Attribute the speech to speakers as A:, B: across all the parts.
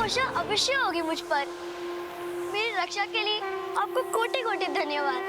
A: वर्षा अवश्य होगी मुझ पर। मेरी रक्षा के लिए आपको कोटि कोटि धन्यवाद।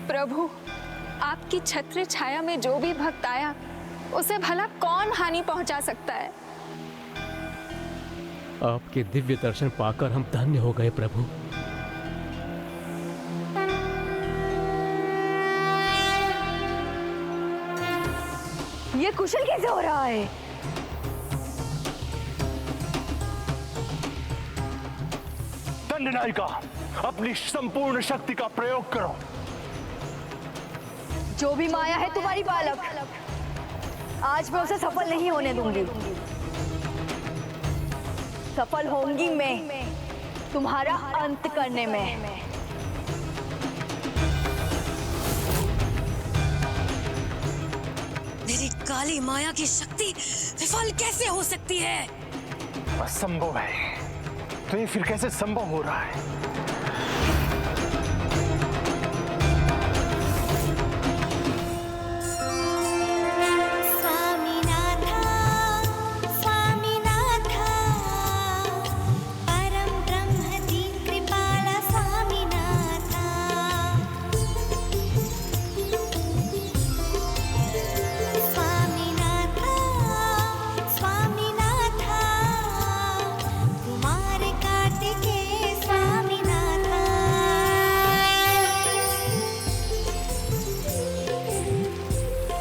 B: प्रभु, आपकी छत्र छाया में जो भी भक्त आया उसे भला कौन हानि पहुंचा सकता है।
C: आपके दिव्य दर्शन पाकर हम धन्य हो गए प्रभु।
D: ये कुशल कैसे हो रहा है?
E: दंडनायिका, अपनी संपूर्ण शक्ति का प्रयोग करो।
D: जो भी माया है तुम्हारी बालक, आज मैं उसे सफल नहीं होने दूंगी। सफल होंगी मैं तुम्हारा अंत करने में।
F: मेरी काली माया की शक्ति विफल कैसे हो सकती है?
E: असंभव है। तो ये फिर कैसे संभव हो रहा है?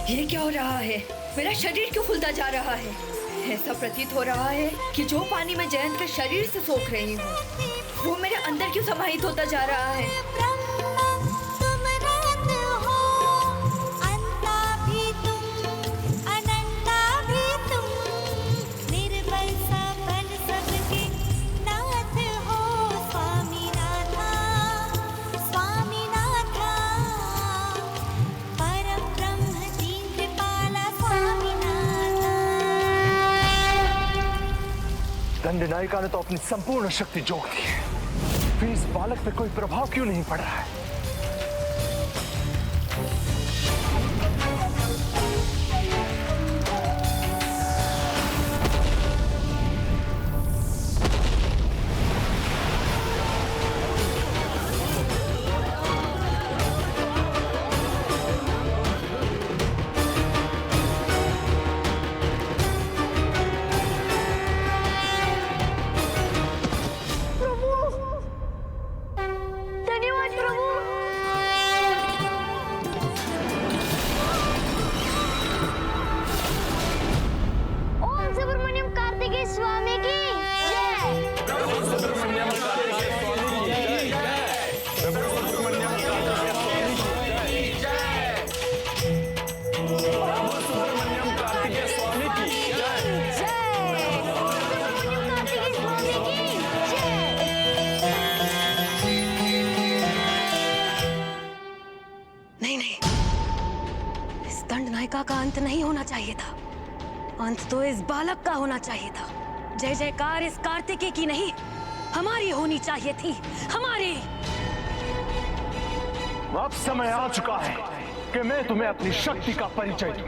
D: ये क्या हो रहा है? मेरा शरीर क्यों फूलता जा रहा है? ऐसा प्रतीत हो रहा है कि जो पानी मैं जयंत के शरीर से सोख रही हूँ वो मेरे अंदर क्यों समाहित होता जा रहा है।
E: दंडनायिका ने तो अपनी संपूर्ण शक्ति झोंक दी है, फिर इस बालक पे कोई प्रभाव क्यों नहीं पड़ रहा है?
F: दंडनायिका का अंत नहीं होना चाहिए था, अंत तो इस बालक का होना चाहिए था। जय जयकार इस कार्तिकेय की नहीं, हमारी होनी चाहिए थी, हमारी।
E: अब समय आ चुका है कि मैं तुम्हें अपनी शक्ति का परिचय दूं।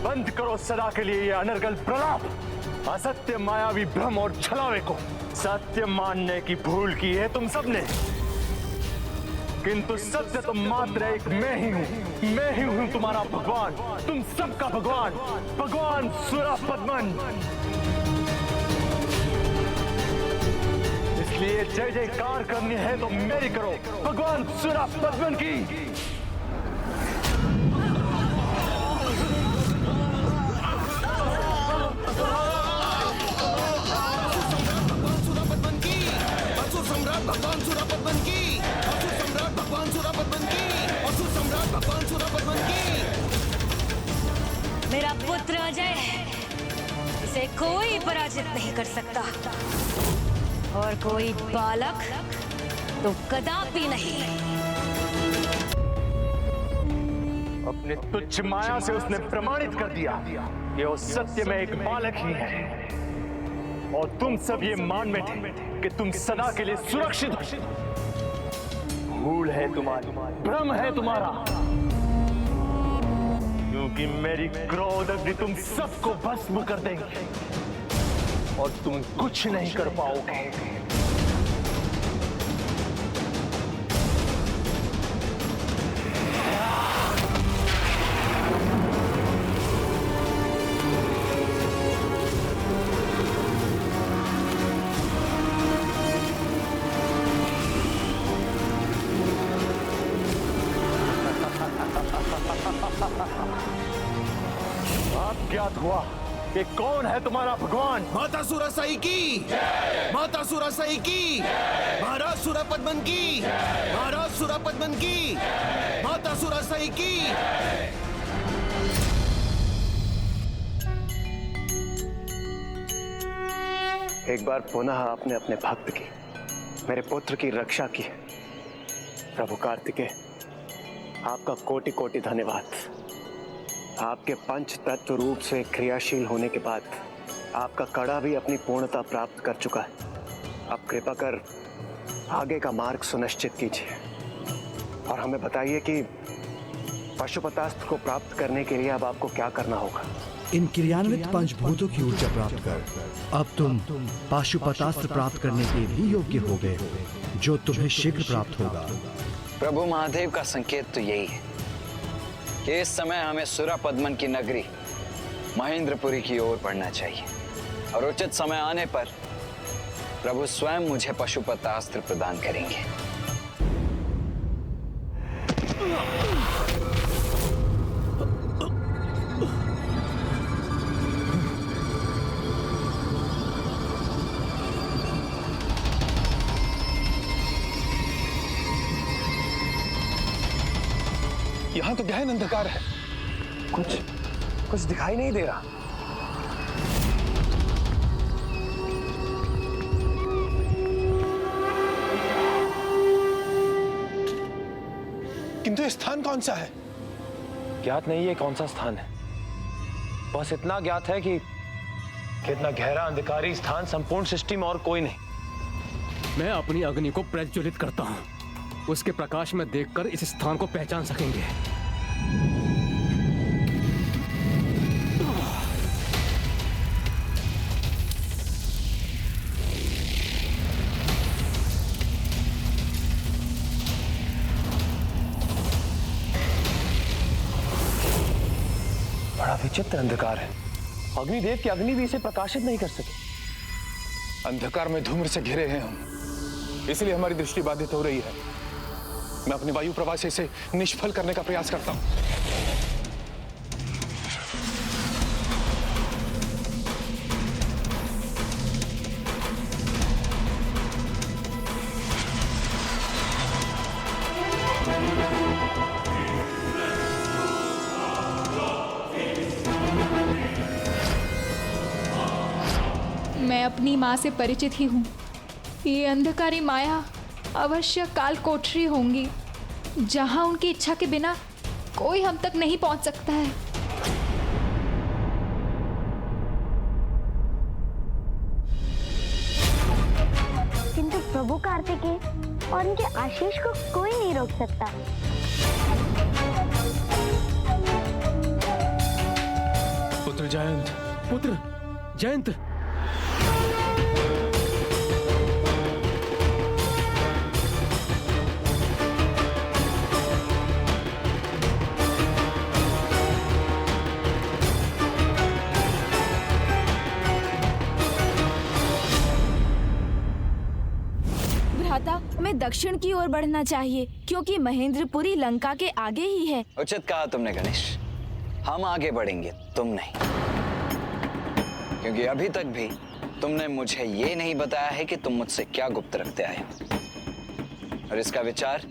E: बंद करो सदा के लिए ये अनर्गल प्रलाप, असत्य मायावी भ्रम और छलावे को। सत्य मानने की भूल की है तुम सबने, किंतु सत्य तो मात्र एक मैं ही हूं। मैं ही हूं तुम्हारा भगवान, तुम सबका भगवान, भगवान सुरपद्मन। इसलिए जय जयकार करनी है तो मेरी करो, भगवान सुरपद्मन की।
G: भगवान सुरपद्मन की, असुर सम्राट भगवान सुरपद्मन की, असुर सम्राट भगवान सुरपद्मन की।
F: मेरा पुत्र अजय, इसे कोई पराजित नहीं कर सकता। और कोई बालक तो कदापि नहीं।
E: अपने तुच्छ माया से उसने प्रमाणित कर दिया कि वो सत्य में एक बालक ही है, और तुम सब ये मान बैठे कि तुम सदा के लिए सुरक्षित हो। भूल है तुम्हारी, भ्रम है तुम्हारा, क्योंकि मेरी क्रोध अग्नि तुम सबको भस्म कर देंगे और तुम कुछ नहीं कर पाओगे। अब ज्ञात हुआ कि कौन है तुम्हारा भगवान।
G: माता सुरासाई की, माता सुरासाई की, महाराज सुरापद्मन की, महाराज सुरापद्मन की, माता सुरासाई की।
H: एक बार पुनः आपने अपने भक्त की, मेरे पुत्र की रक्षा की। प्रभु कार्तिकेय, आपका कोटि कोटि धन्यवाद। आपके पंच तत्व रूप से क्रियाशील होने के बाद आपका कड़ा भी अपनी पूर्णता प्राप्त कर चुका है। अब कृपा कर आगे का मार्ग सुनिश्चित कीजिए और हमें बताइए कि पशुपतास्त्र को प्राप्त करने के लिए अब आपको क्या करना होगा।
I: इन क्रियान्वित पंचभूतों की ऊर्जा प्राप्त कर अब तुम पाशुपतास्त्र प्राप्त करने के भी योग्य हो गए हो, जो तुम्हें शीघ्र प्राप्त होगा।
J: प्रभु महादेव का संकेत तो यही है कि इस समय हमें सुरापद्मन की नगरी महेंद्रपुरी की ओर बढ़ना चाहिए, और उचित समय आने पर प्रभु स्वयं मुझे पशुपतास्त्र प्रदान करेंगे।
H: यहाँ तो गहन अंधकार है, कुछ दिखाई नहीं दे रहा।
G: किंतु ये स्थान कौन सा है?
E: ज्ञात नहीं है कौन सा स्थान है, बस इतना ज्ञात है कि कितना गहरा अंधकारी स्थान संपूर्ण सृष्टि में और कोई नहीं।
C: मैं अपनी अग्नि को प्रज्वलित करता हूँ, उसके प्रकाश में देखकर इस स्थान को पहचान सकेंगे।
H: बड़ा विचित्र अंधकार है, अग्निदेव की अग्नि भी इसे प्रकाशित नहीं कर सके।
G: अंधकार में धूम्र से घिरे हैं हम, इसलिए हमारी दृष्टि बाधित हो रही है। मैं अपने वायु प्रवाह से इसे निष्फल करने का प्रयास करता हूं।
B: मैं अपनी माँ से परिचित ही हूँ। ये अंधकारी माया अवश्य काल कोठरी होंगी, जहाँ उनकी इच्छा के बिना कोई हम तक नहीं पहुँच सकता है।
A: किंतु प्रभु कार्तिकेय और उनके आशीष को कोई नहीं रोक सकता।
E: पुत्र जयंत,
C: पुत्र जयंत,
K: हमें दक्षिण की ओर बढ़ना चाहिए, क्योंकि महेंद्रपुरी लंका के आगे ही है।
J: उचित कहा तुमने गणेश, हम आगे बढ़ेंगे, तुम नहीं, क्योंकि अभी तक भी तुमने मुझे ये नहीं बताया है कि तुम मुझसे क्या गुप्त रखते आए हो, और इसका विचार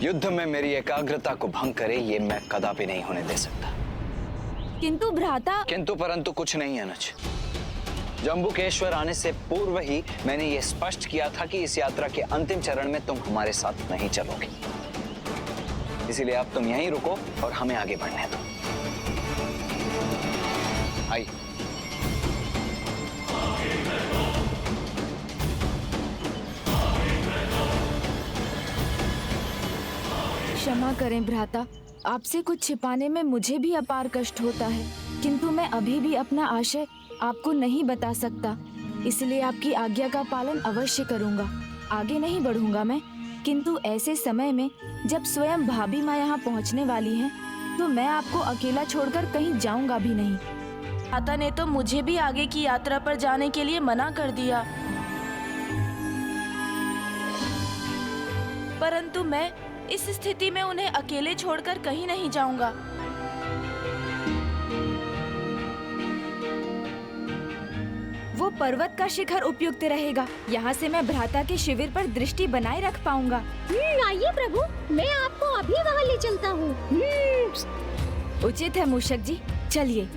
J: युद्ध में मेरी एकाग्रता को भंग करे, ये मैं कदापि नहीं होने दे सकता।
K: किंतु भ्राता,
J: किंतु परंतु कुछ नहीं अनुज। जम्बुकेश्वर आने से पूर्व ही मैंने ये स्पष्ट किया था कि इस यात्रा के अंतिम चरण में तुम हमारे साथ नहीं चलोगे। इसीलिए अब तुम यहीं रुको और हमें आगे बढ़ने दो। आइए।
K: क्षमा करें भ्राता, आपसे कुछ छिपाने में मुझे भी अपार कष्ट होता है, किंतु मैं अभी भी अपना आशय आपको नहीं बता सकता। इसलिए आपकी आज्ञा का पालन अवश्य करूंगा। आगे नहीं बढ़ूंगा मैं, किंतु ऐसे समय में जब स्वयं भाभी माँ यहाँ पहुँचने वाली हैं, तो मैं आपको अकेला छोड़कर कहीं जाऊंगा भी नहीं।
L: माता ने तो मुझे भी आगे की यात्रा पर जाने के लिए मना कर दिया, परंतु मैं इस स्थिति में उन्हें अकेले छोड़कर कहीं नहीं जाऊंगा।
K: वो पर्वत का शिखर उपयुक्त रहेगा। यहाँ से मैं भ्राता के शिविर पर दृष्टि बनाए रख पाऊंगा।
A: आइए प्रभु, मैं आपको अभी वहाँ ले चलता हूँ।
K: उचित है मूषक जी, चलिए।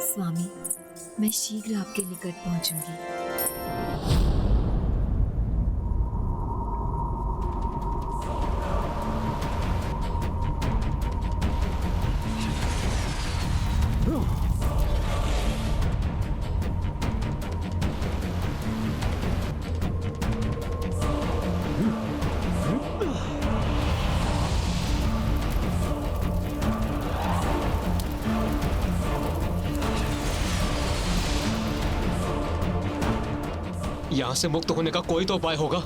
M: स्वामी, मैं शीघ्र आपके निकट पहुंचूंगी।
C: यहाँ से मुक्त होने का कोई तो उपाय होगा।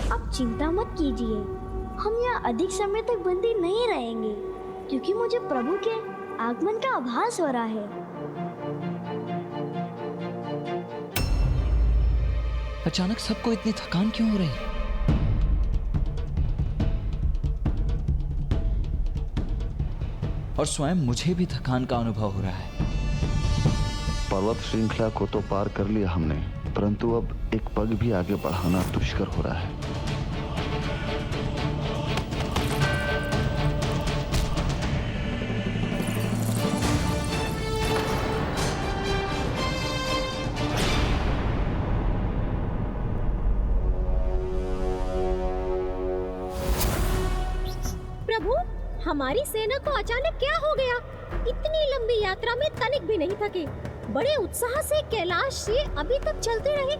A: आप चिंता मत कीजिए, हम यहाँ अधिक समय तक बंदी नहीं रहेंगे, क्योंकि मुझे प्रभु के आगमन का आभास हो रहा है।
N: अचानक सबको इतनी थकान क्यों हो रही? और स्वयं मुझे भी थकान का अनुभव हो रहा है।
O: पर्वत श्रृंखला को तो पार कर लिया हमने, परंतु अब एक पग भी आगे बढ़ाना दुष्कर हो रहा है।
A: प्रभु, हमारी सेना को अचानक क्या हो गया? इतनी लंबी यात्रा में तनिक भी नहीं थके, बड़े उत्साह से कैलाश से अभी तक चलते रहे,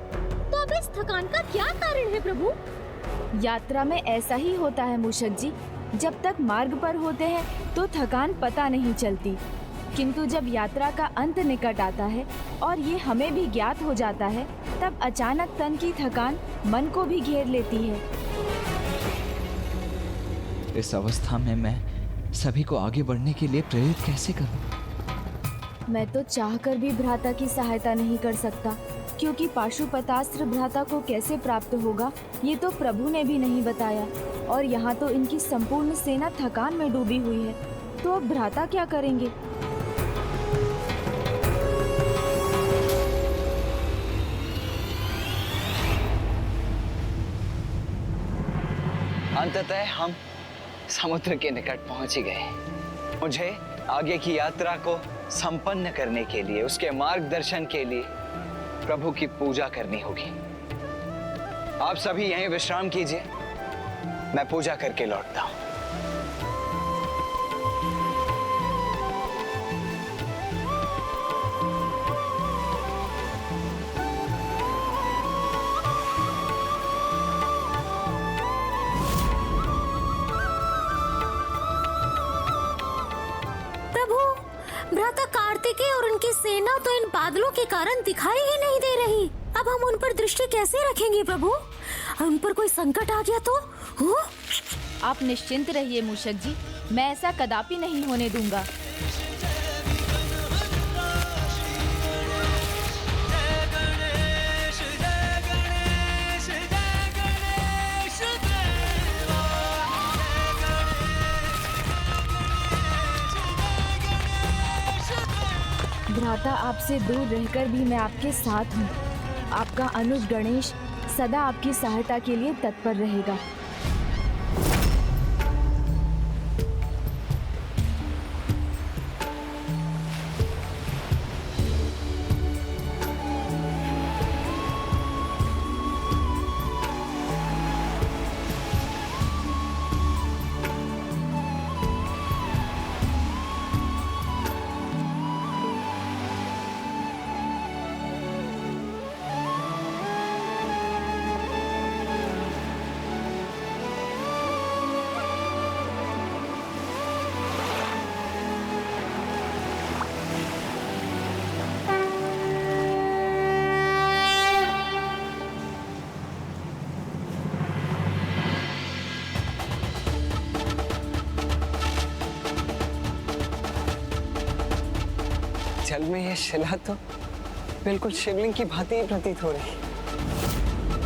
A: तो अब इस थकान का क्या कारण है प्रभु?
K: यात्रा में ऐसा ही होता है मूषक जी, जब तक मार्ग पर होते हैं तो थकान पता नहीं चलती, किंतु जब यात्रा का अंत निकट आता है और ये हमें भी ज्ञात हो जाता है, तब अचानक तन की थकान मन को भी घेर लेती है।
N: इस अवस्था में मैं सभी को आगे बढ़ने के लिए प्रेरित कैसे करूं?
K: मैं तो चाहकर भी भ्राता की सहायता नहीं कर सकता, क्योंकि पाशुपतास्त्र भ्राता को कैसे प्राप्त होगा ये तो प्रभु ने भी नहीं बताया, और यहाँ तो इनकी संपूर्ण सेना थकान में डूबी हुई है, तो अब भ्राता क्या करेंगे?
J: अंततः हम समुद्र के निकट पहुंच ही गए। मुझे आगे की यात्रा को संपन्न करने के लिए, उसके मार्गदर्शन के लिए प्रभु की पूजा करनी होगी। आप सभी यहीं विश्राम कीजिए, मैं पूजा करके लौटता हूं।
A: भ्राता कार्तिकेय और उनकी सेना तो इन बादलों के कारण दिखाई ही नहीं दे रही। अब हम उन पर दृष्टि कैसे रखेंगे प्रभु? उन पर कोई संकट आ गया तो?
K: आप निश्चिंत रहिए मूषक जी, मैं ऐसा कदापि नहीं होने दूंगा। भ्राता, आपसे दूर रहकर भी मैं आपके साथ हूँ। आपका अनुज गणेश सदा आपकी सहायता के लिए तत्पर रहेगा।
J: जल में यह शिला तो बिल्कुल शिवलिंग की भांति ही प्रतीत हो रही।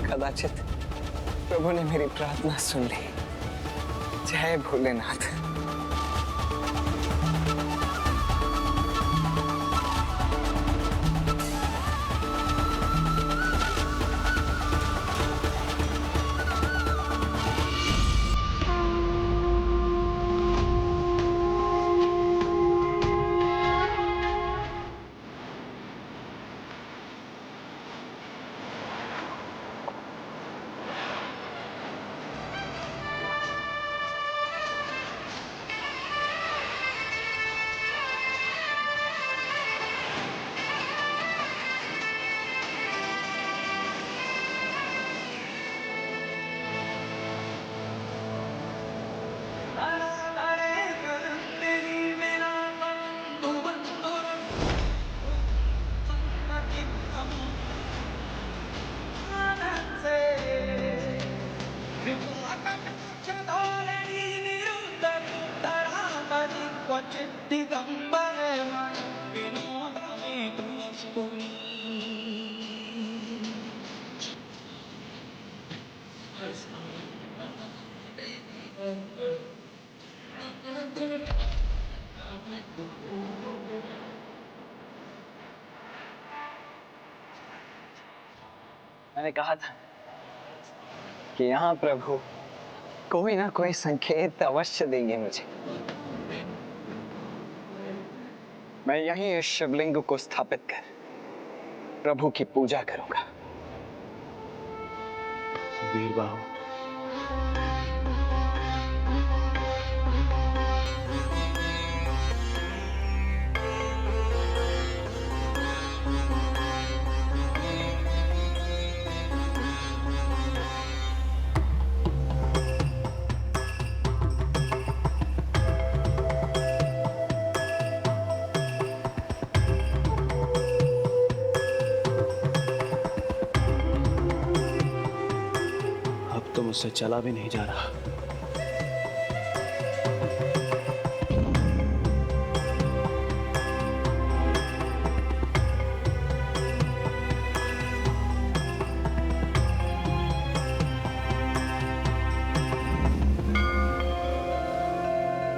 J: कदाचित प्रभु ने मेरी प्रार्थना सुन ली। जय भोलेनाथ। मैंने कहा था कि यहाँ प्रभु कोई ना कोई संकेत अवश्य देंगे मुझे। मैं यहीं इस शिवलिंग को स्थापित कर प्रभु की पूजा करूंगा।
H: वीरबाहु, मुझसे चला भी नहीं जा रहा।